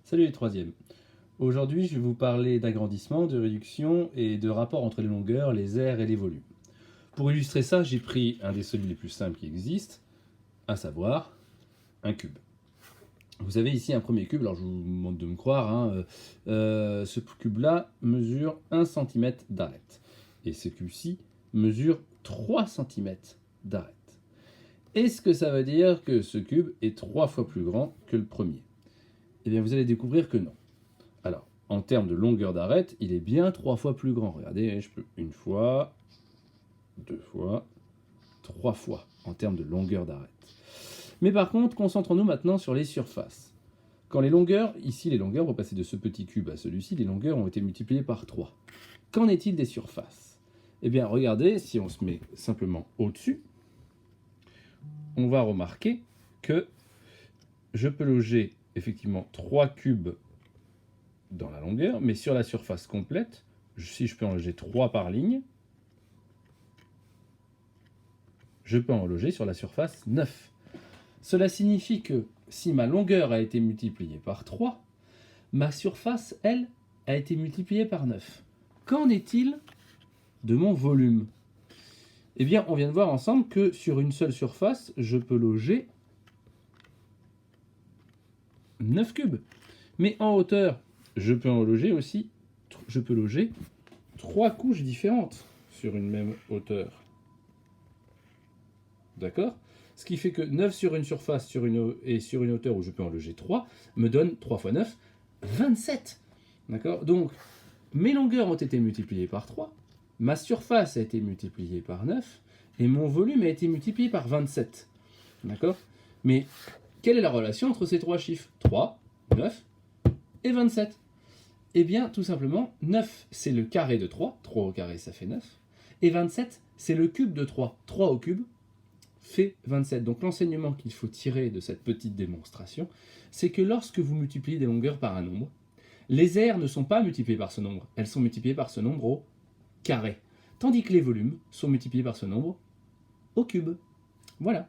Salut les troisièmes. Aujourd'hui, je vais vous parler d'agrandissement, de réduction et de rapport entre les longueurs, les aires et les volumes. Pour illustrer ça, j'ai pris un des solides les plus simples qui existent, à savoir un cube. Vous avez ici un premier cube, alors je vous demande de me croire, ce cube-là mesure 1 cm d'arête. Et ce cube-ci mesure 3 cm d'arête. Est-ce que ça veut dire que ce cube est 3 fois plus grand que le premier? Eh bien, vous allez découvrir que non. Alors, en termes de longueur d'arête, il est bien 3 fois plus grand. Regardez, je peux une fois, 2 fois, 3 fois en termes de longueur d'arête. Mais par contre, concentrons-nous maintenant sur les surfaces. Quand les longueurs, ici les longueurs, pour passer de ce petit cube à celui-ci, les longueurs ont été multipliées par 3. Qu'en est-il des surfaces? Eh bien, regardez, si on se met simplement au-dessus, on va remarquer que je peux loger effectivement 3 cubes dans la longueur, mais sur la surface complète, si je peux en loger 3 par ligne, je peux en loger sur la surface 9. Cela signifie que si ma longueur a été multipliée par 3, ma surface, elle, a été multipliée par 9. Qu'en est-il de mon volume? Eh bien, on vient de voir ensemble que sur une seule surface, je peux loger 9 cubes. Mais en hauteur, je peux en loger aussi, je peux loger 3 couches différentes sur une même hauteur. D'accord? Ce qui fait que 9 sur une surface et sur une hauteur où je peux en loger 3 me donne 3 fois 9, 27. D'accord? Donc, mes longueurs ont été multipliées par 3, ma surface a été multipliée par 9, et mon volume a été multiplié par 27. D'accord? Mais quelle est la relation entre ces trois chiffres? 3, 9 et 27. Eh bien, tout simplement, 9, c'est le carré de 3. 3 au carré, ça fait 9. Et 27, c'est le cube de 3. 3 au cube fait 27. Donc l'enseignement qu'il faut tirer de cette petite démonstration, c'est que lorsque vous multipliez des longueurs par un nombre, les aires ne sont pas multipliées par ce nombre. Elles sont multipliées par ce nombre au carré. Tandis que les volumes sont multipliés par ce nombre au cube. Voilà.